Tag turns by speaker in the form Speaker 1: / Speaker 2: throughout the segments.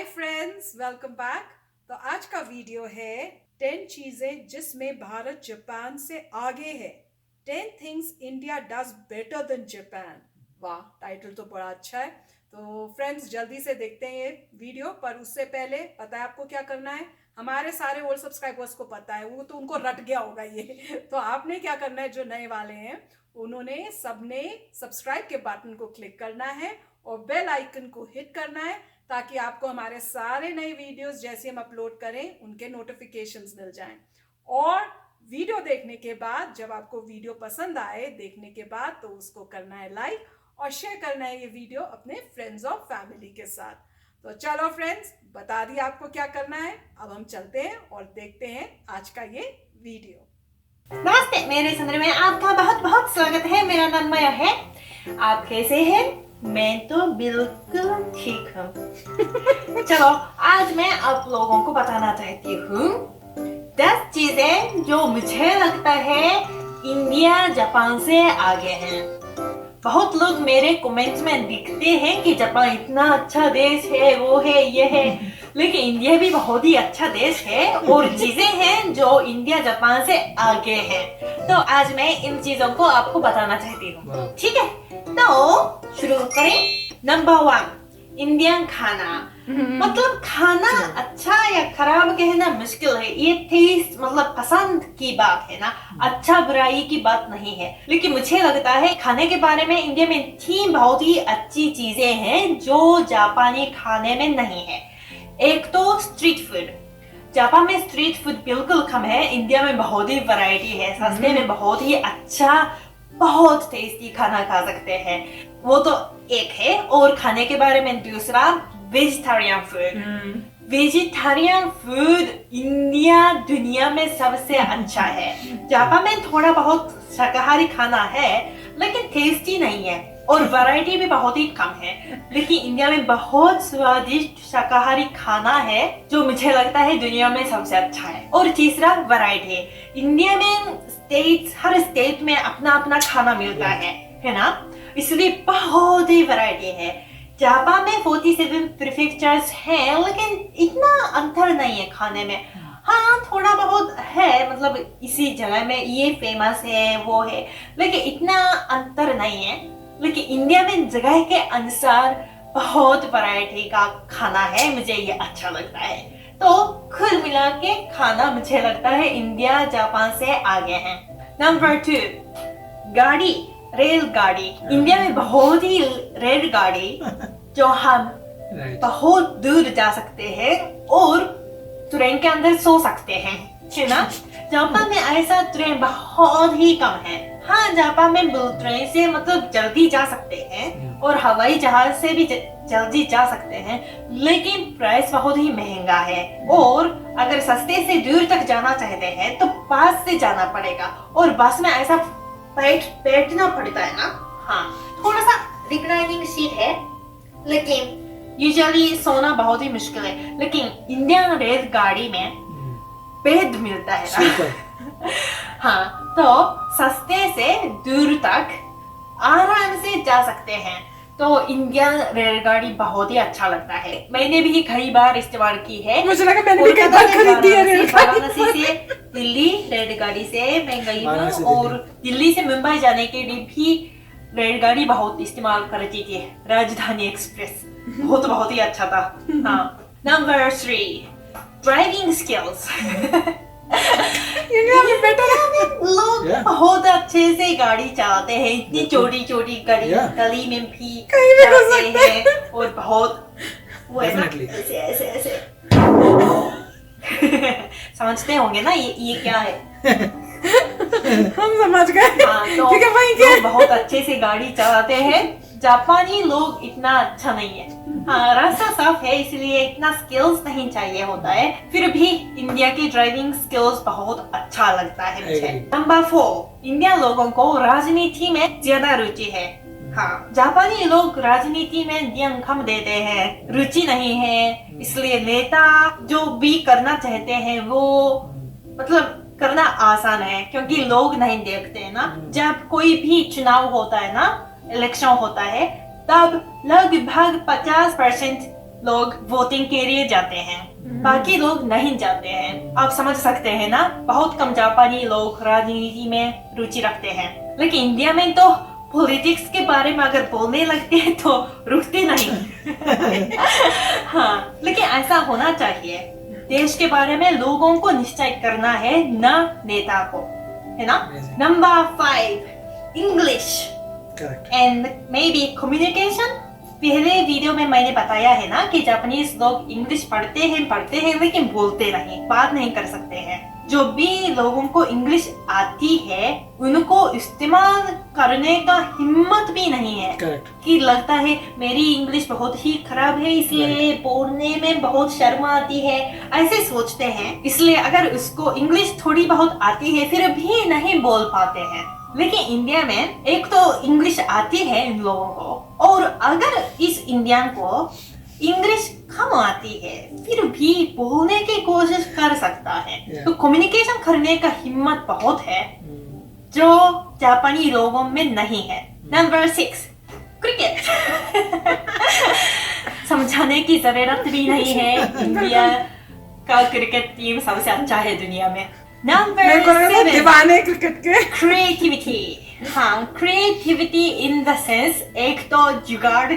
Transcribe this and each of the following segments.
Speaker 1: Hi friends, welcome back. तो आज का वीडियो है 10 चीजें जिसमें भारत जापान से आगे है। 10 things India does better than Japan. वाह, टाइटल तो बड़ा अच्छा है। तो फ्रेंड्स, जल्दी से देखते हैं ये वीडियो, पर उससे पहले पता है आपको क्या करना है। हमारे सारे ओल्ड सब्सक्राइबर्स को पता है, वो तो उनको रट गया होगा ये। तो आपने क्या करना है, जो नए वाले हैं उन्होंने सबने सब्सक्राइब के बटन को क्लिक करना है और बेल आइकन को हिट करना है, ताकि आपको हमारे सारे नए वीडियोस जैसे हम अपलोड करें उनके नोटिफिकेशंस मिल जाएं। और वीडियो देखने के बाद, जब आपको वीडियो पसंद आए देखने के बाद, तो उसको करना है लाइक और शेयर करना है ये वीडियो अपने फ्रेंड्स और फैमिली के साथ। तो चलो फ्रेंड्स, बता दिया आपको क्या करना है। अब हम चलते हैं और देखते हैं आज का ये वीडियो।
Speaker 2: नमस्ते, मेरे चैनल में आपका बहुत बहुत स्वागत है। मेरा नाम माया है। आप कैसे हैं? मैं तो बिल्कुल ठीक हूँ। चलो, आज मैं आप लोगों को बताना चाहती हूँ 10 चीजें जो मुझे लगता है इंडिया जापान से आगे हैं। बहुत लोग मेरे कमेंट्स में लिखते हैं कि जापान इतना अच्छा देश है, वो है, ये है, लेकिन इंडिया भी बहुत ही अच्छा देश है और चीजें हैं जो इंडिया जापान से आगे है। तो आज मैं इन चीजों को आपको बताना चाहती हूँ। ठीक है, तो शुरू करें। नंबर 1, इंडियन खाना। मतलब खाना अच्छा या खराब कहना मुश्किल है। ये टेस्ट मतलब पसंद की बात है ना, अच्छा बुराई की बात नहीं है। लेकिन मुझे लगता है खाने के बारे में इंडिया में 3 बहुत ही अच्छी चीजें हैं जो जापानी खाने में नहीं है। एक तो स्ट्रीट फूड। जापान में स्ट्रीट फूड बिल्कुल कम है। इंडिया में बहुत ही वैरायटी है। सस्ते में बहुत ही अच्छा, बहुत टेस्टी खाना खा सकते हैं। वो तो एक है। और खाने के बारे में दूसरा, vegetarian food. Vegetarian food India दुनिया में सबसे अच्छा है। जापान में थोड़ा बहुत शाकाहारी खाना है, लेकिन टेस्टी नहीं है और वैरायटी भी बहुत ही कम है। लेकिन इंडिया में बहुत स्वादिष्ट शाकाहारी खाना है जो मुझे लगता है दुनिया में सबसे अच्छा है। और तीसरा, वैरायटी। इंडिया में हर स्टेट में अपना अपना खाना मिलता है ना, इसलिए बहुत ही वैरायटी है। जापान में 47 प्रीफेक्चर्स हैं, लेकिन इतना अंतर नहीं है खाने में। हाँ, थोड़ा बहुत है, मतलब इसी जगह में ये फेमस है, वो है, लेकिन इतना अंतर नहीं है। लेकिन इंडिया में जगह के अनुसार बहुत वैरायटी का खाना है, मुझे ये अच्छा लगता है। तो कुल मिला के खाना मुझे लगता है इंडिया जापान से आगे है। नंबर 2, गाड़ी, रेलगाड़ी। इंडिया में बहुत ही रेलगाड़ी जो हम बहुत दूर जा सकते हैं और ट्रेन के अंदर सो सकते हैं, है ना। जापान में ऐसा ट्रेन बहुत ही कम है। हाँ, जापान में बुलेट ट्रेन से मतलब जल्दी जा सकते हैं और हवाई जहाज से भी जल्दी जा सकते हैं, लेकिन प्राइस बहुत ही महंगा है। और अगर सस्ते से दूर तक जाना चाहते हैं तो बस से जाना पड़ेगा, और बस में ऐसा बैठना पड़ता है ना। हाँ, थोड़ा सा रिक्लाइनिंग सीट है, लेकिन यूजुअली सोना बहुत ही मुश्किल है। लेकिन इंडियन रेलगाड़ी में बेड मिलता है ना। हाँ, तो सस्ते से दूर तक आराम से जा सकते हैं। तो इंडियन रेलगाड़ी बहुत ही अच्छा लगता है। मैंने भी कई बार इस्तेमाल की है।
Speaker 1: मुझे लगा मैंने भी कई बार खरीदी है रेलगाड़ी।
Speaker 2: वाराणसी से दिल्ली रेलगाड़ी से मैं गई हूँ, और दिल्ली से मुंबई जाने के लिए भी रेलगाड़ी बहुत इस्तेमाल करती थी। राजधानी एक्सप्रेस बहुत ही अच्छा था। हाँ। Number 3, driving skills. लोग बहुत अच्छे से गाड़ी चलाते हैं। इतनी छोटी छोटी गली में भी चलाते हैं और बहुत वो ऐसे समझते होंगे ना ये क्या है।
Speaker 1: हम समझ गए।
Speaker 2: हाँ, तो लोग बहुत अच्छे से गाड़ी चलाते हैं। जापानी लोग इतना अच्छा नहीं है। हाँ, रास्ता साफ है, इसलिए इतना स्किल्स नहीं चाहिए होता है। फिर भी इंडिया की ड्राइविंग स्किल्स बहुत अच्छा लगता है मुझे। नंबर 4, इंडिया लोगों को राजनीति में ज्यादा रुचि है। हाँ, जापानी लोग राजनीति में ध्यान कम देते हैं, रुचि नहीं है, इसलिए नेता जो भी करना चाहते हैं वो मतलब करना आसान है, क्योंकि लोग नहीं देखते हैं ना। जब कोई भी चुनाव होता है ना, इलेक्शन होता है, तब लगभग 50% लोग वोटिंग के लिए जाते हैं, बाकी लोग नहीं जाते हैं। आप समझ सकते हैं ना, बहुत कम जापानी लोग राजनीति में रुचि रखते हैं। लेकिन इंडिया में तो पॉलिटिक्स के बारे में अगर बोलने लगते हैं तो रुकते नहीं। हाँ, लेकिन ऐसा होना चाहिए। देश के बारे में लोगों को निश्चय करना है, ना नेता को, है ना। Number 5, English and may be communication. पहले वीडियो में मैंने बताया है ना कि जापानीज लोग इंग्लिश पढ़ते हैं लेकिन बोलते नहीं, बात नहीं कर सकते हैं। जो भी लोगों को इंग्लिश आती है उनको इस्तेमाल करने का हिम्मत भी नहीं है। कि लगता है मेरी इंग्लिश बहुत ही खराब है, इसलिए बोलने में बहुत शर्म आती है, ऐसे सोचते हैं। इसलिए अगर उसको इंग्लिश थोड़ी बहुत आती है फिर भी नहीं बोल पाते हैं। लेकिन इंडिया में एक तो इंग्लिश आती है इन लोगों को, और अगर इस इंडियन को इंग्लिश कम आती है फिर भी बोलने की कोशिश कर सकता है। तो कम्युनिकेशन करने का हिम्मत बहुत है जो जापानी लोगों में नहीं है। Number 6, cricket. समझाने की जरूरत भी नहीं है, इंडिया का क्रिकेट टीम सबसे अच्छा है दुनिया में। नंबर 7,
Speaker 1: दीवाने क्रिकेट के।
Speaker 2: क्रिएटिविटी। हाँ, क्रिएटिविटी इन द सेंस, एक तो जुगाड़,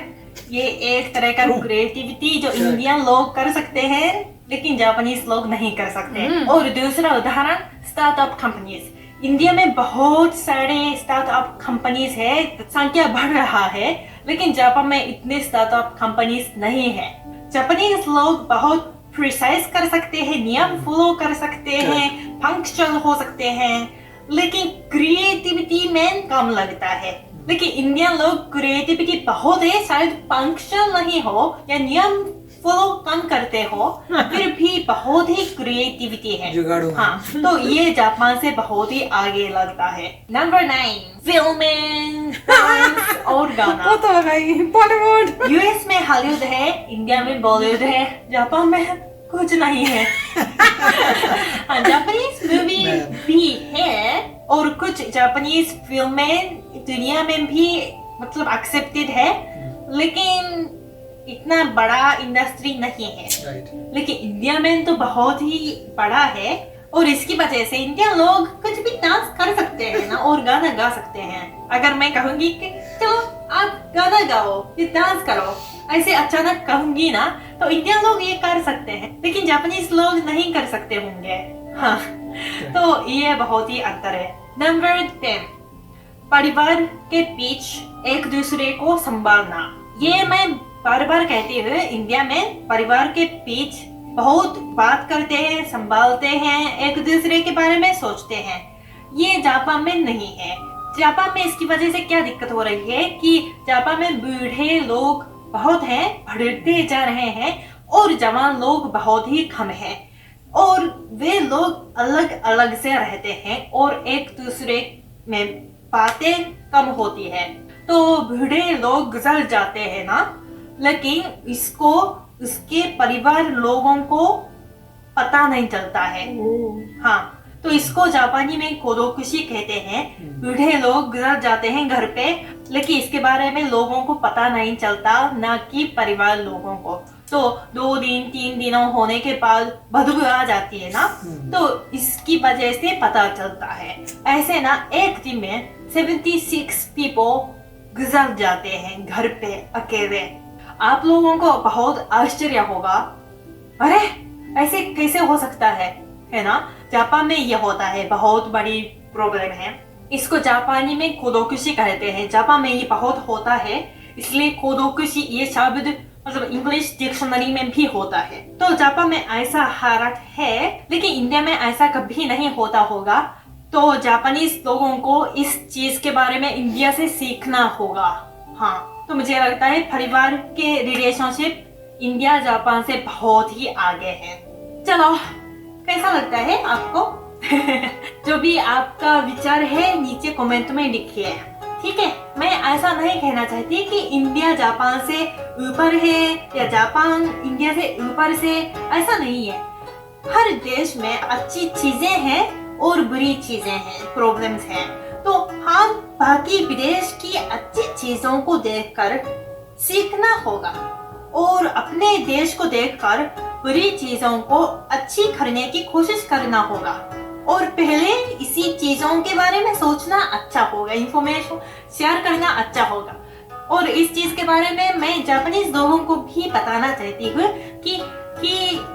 Speaker 2: ये एक तरह का क्रिएटिविटी जो इंडियन लोग कर सकते हैं लेकिन जापानीज लोग नहीं कर सकते। और दूसरा उदाहरण, स्टार्टअप कंपनीज। इंडिया में बहुत सारे स्टार्टअप कंपनीज है, संख्या बढ़ रहा है, लेकिन जापान में इतने स्टार्टअप कंपनीज नहीं है। जापानीज लोग बहुत प्रिसाइज कर सकते हैं, नियम फॉलो कर सकते हैं, पंक्चुअल हो सकते हैं, लेकिन क्रिएटिविटी में कम लगता है। लेकिन इंडियन लोग क्रिएटिविटी बहुत है, शायद पंक्चुअल नहीं हो या नियम फॉलो कम करते हो, फिर भी बहुत ही क्रिएटिविटी है। हाँ, तो ये जापान से बहुत ही आगे लगता है। नंबर 9, फिल्में, डांस और गाना।
Speaker 1: वो तो भाई बॉलीवुड।
Speaker 2: यूएस में हॉलीवुड है, इंडिया में बॉलीवुड है, जापान में कुछ नहीं है। जापानीज मूवी भी है और कुछ जापानीज फिल्में दुनिया में भी मतलब एक्सेप्टेड है, लेकिन इतना बड़ा इंडस्ट्री नहीं है। लेकिन इंडिया में तो बहुत ही बड़ा है और इसकी वजह से इंडियन लोग कुछ भी डांस कर सकते हैं ना, और गाना गा सकते हैं। अगर मैं कहूंगी कि चलो आप गाना गाओ, ये डांस करो, ऐसे अचानक कहूंगी ना, तो इंडियन लोग ये कर सकते हैं, लेकिन जापानीज लोग नहीं कर सकते होंगे। हाँ, तो ये बहुत ही अंतर है। नंबर 10, परिवार के बीच एक दूसरे को संभालना। ये मैं बार बार कहती हूँ, इंडिया में परिवार के बीच बहुत बात करते हैं, संभालते हैं, एक दूसरे के बारे में सोचते हैं। ये जापान में नहीं है। जापान में इसकी वजह से क्या दिक्कत हो रही है कि जापान में बूढ़े लोग बहुत हैं, बढ़ते जा रहे हैं, और जवान लोग बहुत ही कम हैं, और वे लोग अलग अलग से रहते हैं और एक दूसरे में बातें कम होती है। तो बूढ़े लोग गुजर जाते हैं ना, लेकिन इसको उसके परिवार लोगों को पता नहीं चलता है। हाँ, तो इसको जापानी में कोदोकुशी कहते हैं। बूढ़े लोग गुजर जाते हैं घर पे, लेकिन इसके बारे में लोगों को पता नहीं चलता, ना कि परिवार लोगों को। तो 2 दिन 3 दिनों होने के बाद बदबू आ जाती है ना, तो इसकी वजह से पता चलता है। ऐसे ना एक दिन में 76 पीपल गुजर जाते हैं घर पे अकेले। आप लोगों को बहुत आश्चर्य होगा, अरे ऐसे कैसे हो सकता है ना। जापान में ये होता है, बहुत बड़ी प्रॉब्लम है। इसको जापानी में कोदोकुशी कहते हैं। जापान में ये बहुत होता है, इसलिए कोदोकुशी ये शब्द मतलब इंग्लिश डिक्शनरी में भी होता है। तो जापान में ऐसा हालत है, लेकिन इंडिया में ऐसा कभी नहीं होता होगा। तो जापानीज लोगों को इस चीज के बारे में इंडिया से सीखना होगा। हाँ, तो मुझे लगता है परिवार के रिलेशनशिप इंडिया जापान से बहुत ही आगे है। चलो, कैसा लगता है आपको? जो भी आपका विचार है नीचे कमेंट में लिखिए, ठीक है। मैं ऐसा नहीं कहना चाहती कि इंडिया जापान से ऊपर है या जापान इंडिया से ऊपर से, ऐसा नहीं है। हर देश में अच्छी चीजें हैं और बुरी चीजें हैं, प्रॉब्लम्स हैं। तो हम बाकी विदेश की अच्छी चीजों को देखकर सीखना होगा, और अपने देश को देखकर बुरी चीजों को अच्छी करने की कोशिश करना होगा और पहले इसी चीजों के बारे में सोचना अच्छा होगा, इंफॉर्मेशन शेयर करना अच्छा होगा। और इस चीज के बारे में मैं जापानीज लोगों को भी बताना चाहती हूँ कि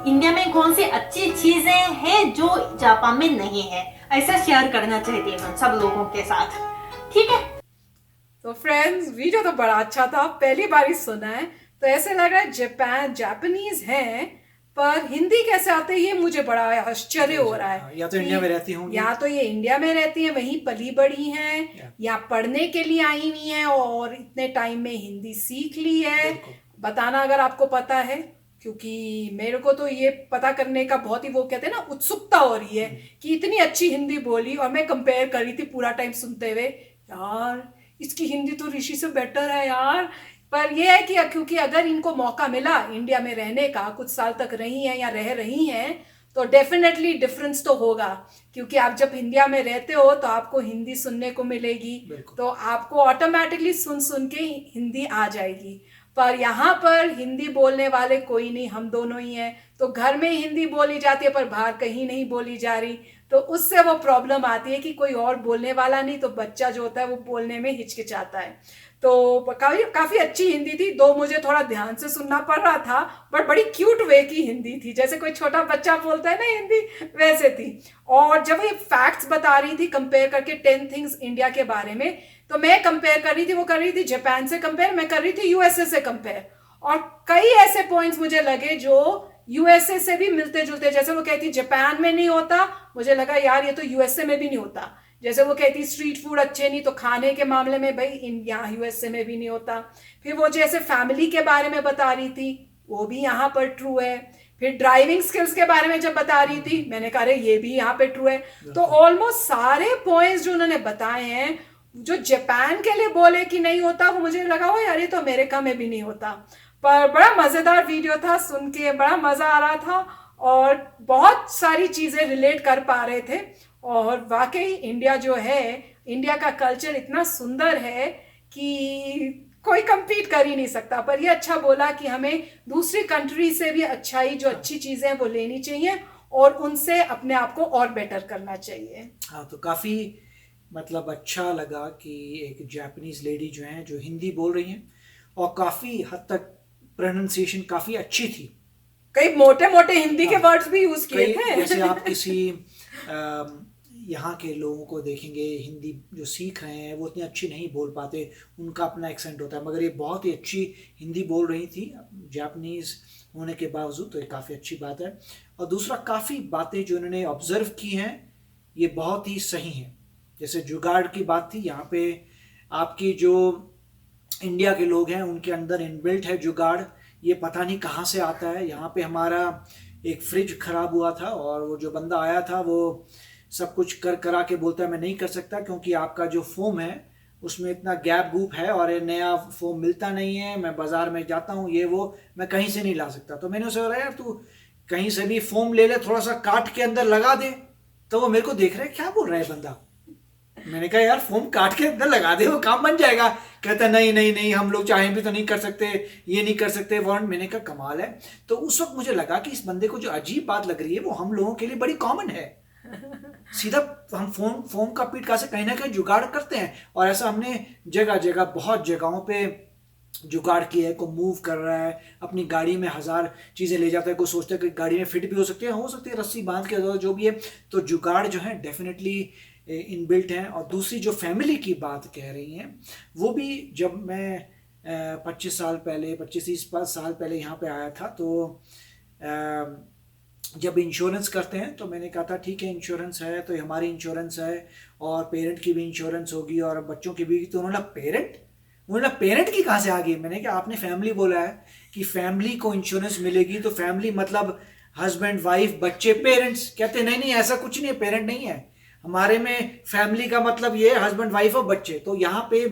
Speaker 2: इंडिया में कौन सी अच्छी चीजें हैं जो जापान में नहीं है, ऐसा शेयर करना चाहती हूँ सब लोगों के साथ, ठीक है।
Speaker 1: तो फ्रेंड्स, वीडियो तो बड़ा अच्छा था, पहली बार ही सुना है, तो ऐसे लग रहा है जापानीज हैं पर हिंदी कैसे आते हैं, ये मुझे बड़ा आश्चर्य हो रहा है।
Speaker 3: या तो इंडिया में रहती होंगी,
Speaker 1: या तो ये इंडिया में रहती हैं, वहीं पली बड़ी हैं, या पढ़ने के लिए आई हुई हैं और इतने टाइम में हिंदी सीख ली है। बताना अगर आपको पता है, क्योंकि मेरे को तो ये पता करने का बहुत ही वो कहते हैं ना उत्सुकता हो रही है कि इतनी अच्छी हिंदी बोली, और मैं कंपेयर कर रही थी पूरा टाइम सुनते हुए, यार इसकी हिंदी तो ऋषि से बेटर है यार। पर यह है कि क्योंकि अगर इनको मौका मिला इंडिया में रहने का, कुछ साल तक रही हैं या रह रही हैं, तो डेफिनेटली डिफरेंस तो होगा, क्योंकि आप जब इंडिया में रहते हो तो आपको हिंदी सुनने को मिलेगी, तो आपको ऑटोमेटिकली सुन सुन के हिंदी आ जाएगी। पर यहाँ पर हिंदी बोलने वाले कोई नहीं, हम दोनों ही हैं, तो घर में हिंदी बोली जाती है पर बाहर कहीं नहीं बोली जा रही, तो उससे वो प्रॉब्लम आती है कि कोई और बोलने वाला नहीं, तो बच्चा जो होता है वो बोलने में हिचकिचाता है। तो काफ़ी अच्छी हिंदी थी, दो मुझे थोड़ा ध्यान से सुनना पड़ रहा था, बट बड़ी क्यूट वे की हिंदी थी, जैसे कोई छोटा बच्चा बोलता है ना हिंदी, वैसे थी। और जब ये फैक्ट्स बता रही थी कंपेयर करके 10 थिंग्स इंडिया के बारे में, तो मैं कंपेयर कर रही थी, वो कर रही थी जापान से कंपेयर, मैं कर रही थी यूएसए से कंपेयर, और कई ऐसे पॉइंट्स मुझे लगे जो यूएसए से भी मिलते जुलते, जैसे वो कहती जापान में नहीं होता, मुझे लगा यार ये तो यूएसए में भी नहीं होता। जैसे वो कहती स्ट्रीट फूड अच्छे नहीं, तो खाने के मामले में भाई यहाँ यूएसए में भी नहीं होता। फिर वो जैसे फैमिली के बारे में बता रही थी, वो भी यहाँ पर ट्रू है। फिर ड्राइविंग स्किल्स के बारे में जब बता रही थी, मैंने कहा ये भी यहाँ पे ट्रू है। तो ऑलमोस्ट सारे पॉइंट्स जो उन्होंने बताए हैं, जो जापान के लिए बोले कि नहीं होता, वो मुझे लगा हो यार ये तो अमेरिका में भी नहीं होता। पर बड़ा मज़ेदार वीडियो था, सुन के बड़ा मज़ा आ रहा था और बहुत सारी चीज़ें रिलेट कर पा रहे थे। और वाकई इंडिया जो है, इंडिया का कल्चर इतना सुंदर है कि कोई compete कर ही नहीं सकता। पर ये अच्छा बोला कि हमें दूसरी कंट्री से भी अच्छाई, जो अच्छी चीज़ें हैं वो लेनी चाहिए और उनसे अपने आप को और बेटर करना चाहिए।
Speaker 3: हाँ, तो काफ़ी मतलब अच्छा लगा कि एक जापानीज लेडी जो हैं जो हिंदी बोल रही हैं और काफ़ी हद तक प्रोनाउंसिएशन काफ़ी अच्छी थी,
Speaker 1: कई मोटे मोटे हिंदी के वर्ड्स भी यूज किए थे।
Speaker 3: जैसे आप किसी यहाँ के लोगों को देखेंगे, हिंदी जो सीख रहे हैं वो उतनी अच्छी नहीं बोल पाते, उनका अपना एक्सेंट होता है, मगर ये बहुत ही अच्छी हिंदी बोल रही थी जापानीज होने के बावजूद, तो ये काफ़ी अच्छी बात है। और दूसरा, काफ़ी बातें जो इन्होंने ऑब्जर्व की हैं ये बहुत ही सही हैं। जैसे जुगाड़ की बात थी, यहाँ पे आपकी जो इंडिया के लोग हैं उनके अंदर इनबिल्ट है जुगाड़, ये पता नहीं कहाँ से आता है। यहाँ पे हमारा एक फ्रिज ख़राब हुआ था और वो जो बंदा आया था वो सब कुछ करा के बोलता है मैं नहीं कर सकता, क्योंकि आपका जो फोम है उसमें इतना गैप गूप है और ये नया फोम मिलता नहीं है, मैं बाज़ार में जाता हूँ, ये वो मैं कहीं से नहीं ला सकता। तो मैंने उसे बोला यार तू कहीं से भी फोम ले ले, थोड़ा सा काट के अंदर लगा दे। तो वो मेरे को देख रहा है क्या बोल रहा है बंदा। मैंने कहा यार फोम काट के अंदर लगा दे, वो काम बन जाएगा। कहता नहीं नहीं नहीं, हम लोग चाहें भी तो नहीं कर सकते, ये नहीं कर सकते वारंट। मैंने कहा कमाल है। तो उस वक्त मुझे लगा कि इस बंदे को जो अजीब बात लग रही है वो हम लोगों के लिए बड़ी कॉमन है। सीधा हम फोम का पीट से कहीं ना कहीं जुगाड़ करते हैं, और ऐसा हमने जगह जगह बहुत जगहों पे जुगाड़ किया है। कोई मूव कर रहा है अपनी गाड़ी में, 1000 चीज़ें ले जाता है, कोई सोचता है कि गाड़ी में फिट भी हो सकती है रस्सी बांध के, जो भी है। तो जुगाड़ जो है डेफिनेटली इनबिल्ट हैं। और दूसरी जो फैमिली की बात कह रही हैं, वो भी जब मैं 25 साल पहले 25-30 साल पहले यहाँ पे आया था, तो जब इंश्योरेंस करते हैं तो मैंने कहा था ठीक है इंश्योरेंस है तो हमारी इंश्योरेंस है और पेरेंट की भी इंश्योरेंस होगी और बच्चों की भी। तो उन्होंने पेरेंट की कहाँ से आ गई। मैंने कहा आपने फैमिली बोला है कि फैमिली को इंश्योरेंस मिलेगी, तो फैमिली मतलब हस्बैंड वाइफ बच्चे पेरेंट्स। कहते नहीं नहीं ऐसा कुछ नहीं है, पेरेंट नहीं है हमारे में, फैमिली का मतलब ये है हस्बैंड वाइफ और बच्चे। तो यहाँ पे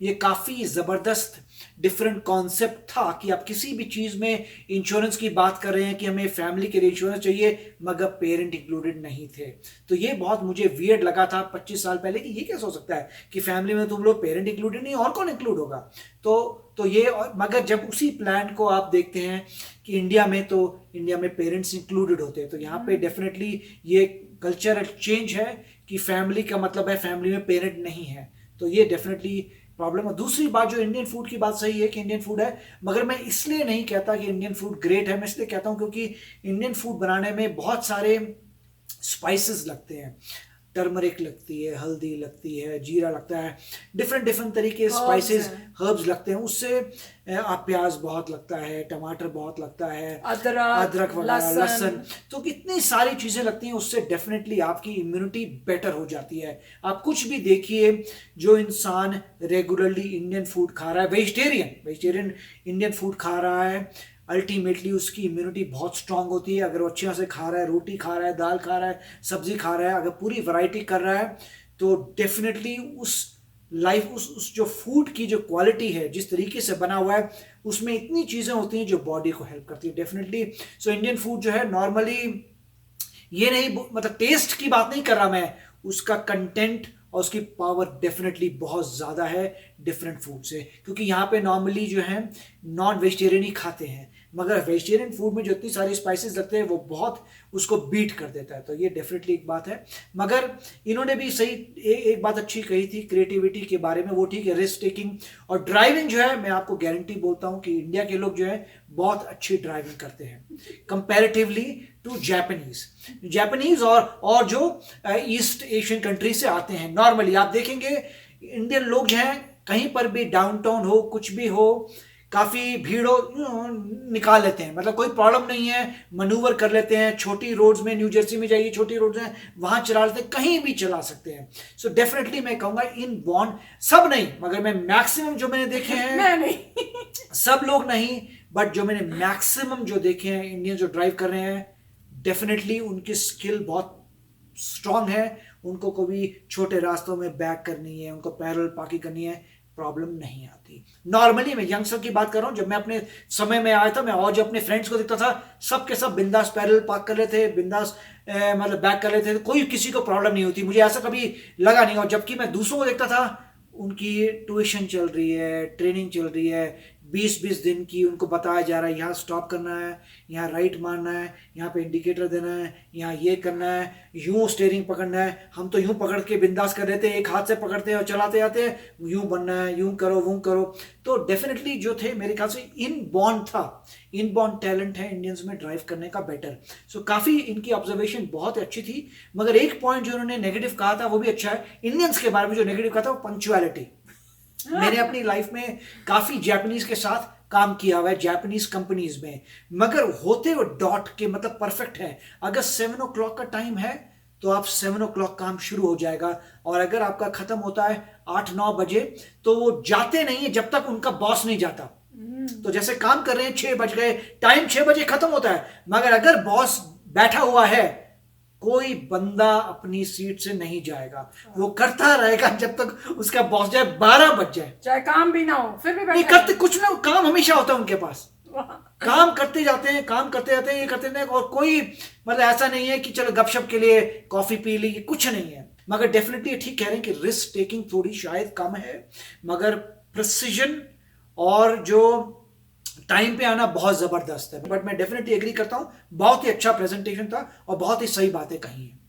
Speaker 3: ये काफ़ी ज़बरदस्त डिफरेंट कॉन्सेप्ट था कि आप किसी भी चीज़ में इंश्योरेंस की बात कर रहे हैं कि हमें फैमिली के लिए इंश्योरेंस चाहिए मगर पेरेंट इंक्लूडेड नहीं थे। तो ये बहुत मुझे वियर्ड लगा था 25 साल पहले कि ये कैसे हो सकता है कि फैमिली में तुम लोग पेरेंट इंक्लूडेड नहीं, और कौन इंक्लूड होगा। तो ये, मगर जब उसी प्लान को आप देखते हैं कि इंडिया में पेरेंट्स इंक्लूडेड होते हैं, तो यहाँ पे डेफिनेटली ये कल्चरल चेंज है कि फैमिली का मतलब है फैमिली में पेरेंट नहीं है। तो ये डेफिनेटली प्रॉब्लम है। दूसरी बात, जो इंडियन फूड की बात सही है कि इंडियन फूड है, मगर मैं इसलिए नहीं कहता कि इंडियन फूड ग्रेट है। मैं इसलिए कहता हूँ क्योंकि इंडियन फूड बनाने में बहुत सारे स्पाइसेस लगते हैं। टर्मरिक लगती है, हल्दी लगती है, जीरा लगता है, डिफरेंट तरीके स्पाइसेस हर्ब्स लगते हैं। उससे प्याज बहुत लगता है, टमाटर बहुत लगता है, अदरक वगैरह, लहसुन, तो कितनी सारी चीजें लगती हैं। उससे डेफिनेटली आपकी इम्यूनिटी बेटर हो जाती है। आप कुछ भी देखिए, जो इंसान रेगुलरली इंडियन फूड खा रहा है, वेजिटेरियन इंडियन फूड खा रहा है, अल्टीमेटली उसकी इम्यूनिटी बहुत स्ट्रांग होती है। अगर वो अच्छे से खा रहा है, रोटी खा रहा है, दाल खा रहा है, सब्जी खा रहा है, अगर पूरी वैरायटी कर रहा है, तो डेफिनेटली उस जो फूड की जो क्वालिटी है, जिस तरीके से बना हुआ है, उसमें इतनी चीज़ें होती हैं जो बॉडी को हेल्प करती है डेफिनेटली। सो इंडियन फूड जो है नॉर्मली, ये नहीं मतलब टेस्ट की बात नहीं कर रहा मैं, उसका कंटेंट और उसकी पावर डेफिनेटली बहुत ज़्यादा है डिफरेंट फूड से। क्योंकि यहाँ पे नॉर्मली जो है नॉन वेजिटेरियन ही खाते हैं, मगर वेजिटेरियन फूड में जो इतनी सारी स्पाइसेस लगते हैं वो बहुत उसको बीट कर देता है। तो ये डेफिनेटली एक बात है। मगर इन्होंने भी सही एक बात अच्छी कही थी क्रिएटिविटी के बारे में, वो ठीक है। रिस्क टेकिंग और ड्राइविंग जो है, मैं आपको गारंटी बोलता हूँ कि इंडिया के लोग जो है बहुत अच्छी ड्राइविंग करते हैं कंपैरेटिवली टू जापानीज और जो ईस्ट एशियन कंट्री से आते हैं। नॉर्मली आप देखेंगे इंडियन लोग जो हैं, कहीं पर भी डाउनटाउन हो, कुछ भी हो, काफ़ी भीड़ हो, निकाल लेते हैं, मतलब कोई प्रॉब्लम नहीं है, मनूवर कर लेते हैं। छोटी रोड्स में, न्यू जर्सी में जाइए, छोटी रोड्स हैं, वहाँ चला लेते हैं, कहीं भी चला सकते हैं। सो डेफिनेटली मैं कहूँगा इन बॉन्ड, सब नहीं मगर मैं मैक्सिमम जो मैंने देखे हैं,
Speaker 1: मैं नहीं
Speaker 3: सब लोग नहीं, बट जो मैंने मैक्सिमम जो देखे हैं इंडियन जो ड्राइव कर रहे हैं, डेफिनेटली उनकी स्किल बहुत स्ट्रांग है। उनको कभी छोटे रास्तों में बैक करनी है, उनको पैरेलल पार्किंग करनी है, प्रॉब्लम नहीं आती। नॉर्मली मैं यंगस्टर की बात कर रहा हूँ, जब मैं अपने समय में आया था, मैं और जो अपने फ्रेंड्स को देखता था, सब के सब बिंदास पैरेलल पार्क कर लेते थे, बिंदास मतलब बैक कर लेते थे, कोई किसी को प्रॉब्लम नहीं होती। मुझे ऐसा कभी लगा नहीं। और जबकि मैं दूसरों को देखता था, उनकी ट्यूशन चल रही है, ट्रेनिंग चल रही है, 20-20 दिन की, उनको बताया जा रहा है यहाँ स्टॉप करना है, यहाँ राइट मारना है, यहाँ पे इंडिकेटर देना है, यहाँ ये करना है, यूँ स्टीयरिंग पकड़ना है। हम तो यूँ पकड़ के बिंदास कर देते हैं, एक हाथ से पकड़ते हैं और चलाते जाते हैं, यूँ बनना है, यूँ करो, वो करो। तो डेफिनेटली जो थे, मेरे ख्याल से इनबॉर्न था, इनबॉर्न टैलेंट है इंडियंस में ड्राइव करने का बेटर। सो काफ़ी इनकी ऑब्जर्वेशन बहुत अच्छी थी। मगर एक पॉइंट जो उन्होंने नेगेटिव कहा था वो भी अच्छा है। इंडियंस के बारे में जो नेगेटिव कहा था वो पंक्चुअलिटी। मैंने अपनी लाइफ में काफ़ी जापानीज के साथ काम किया हुआ है, जापानीज कंपनीज में, मगर होते वो डॉट के, मतलब परफेक्ट है। अगर 7 o'clock का टाइम है तो आप 7 o'clock काम शुरू हो जाएगा, और अगर आपका खत्म होता है 8-9 बजे, तो वो जाते नहीं है जब तक उनका बॉस नहीं जाता। तो जैसे काम कर रहे हैं, 6 बज गए, टाइम 6 बजे खत्म होता है, मगर अगर बॉस बैठा हुआ है, कोई बंदा अपनी सीट से नहीं जाएगा, वो करता रहेगा जब तक उसका बॉस जाए, 12 बज जाए,
Speaker 1: चाहे काम भी ना हो, फिर भी
Speaker 3: नहीं करते, कुछ ना काम हमेशा होता है उनके पास। काम करते जाते हैं, काम करते जाते हैं, ये करते हैं, और कोई मतलब ऐसा नहीं है कि चलो गपशप के लिए कॉफी पी ली, कुछ नहीं है। मगर डेफिनेटली ठीक कह रहे हैं कि रिस्क टेकिंग थोड़ी शायद कम है, मगर प्रिसीजन और जो टाइम पे आना बहुत जबरदस्त है। बट मैं डेफिनेटली एग्री करता हूँ, बहुत ही अच्छा प्रेजेंटेशन था और बहुत ही सही बातें कही हैं।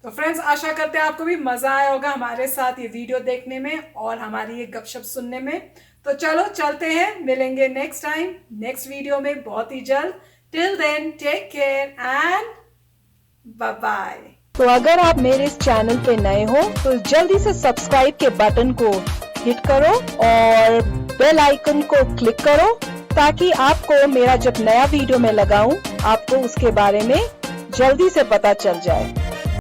Speaker 1: तो फ्रेंड्स, आशा करते हैं आपको भी मजा आया होगा हमारे साथ ये वीडियो देखने में और हमारी ये गपशप सुनने में। तो चलो चलते हैं, मिलेंगे नेक्स्ट टाइम नेक्स्ट वीडियो में बहुत ही जल्द। Till then take care and bye bye.
Speaker 4: तो अगर आप मेरे इस चैनल पे नए हो तो जल्दी से सब्सक्राइब के बटन को हिट करो और बेल आइकन को क्लिक करो, ताकि आपको मेरा जब नया वीडियो मैं लगाऊं, आपको उसके बारे में जल्दी से पता चल जाए।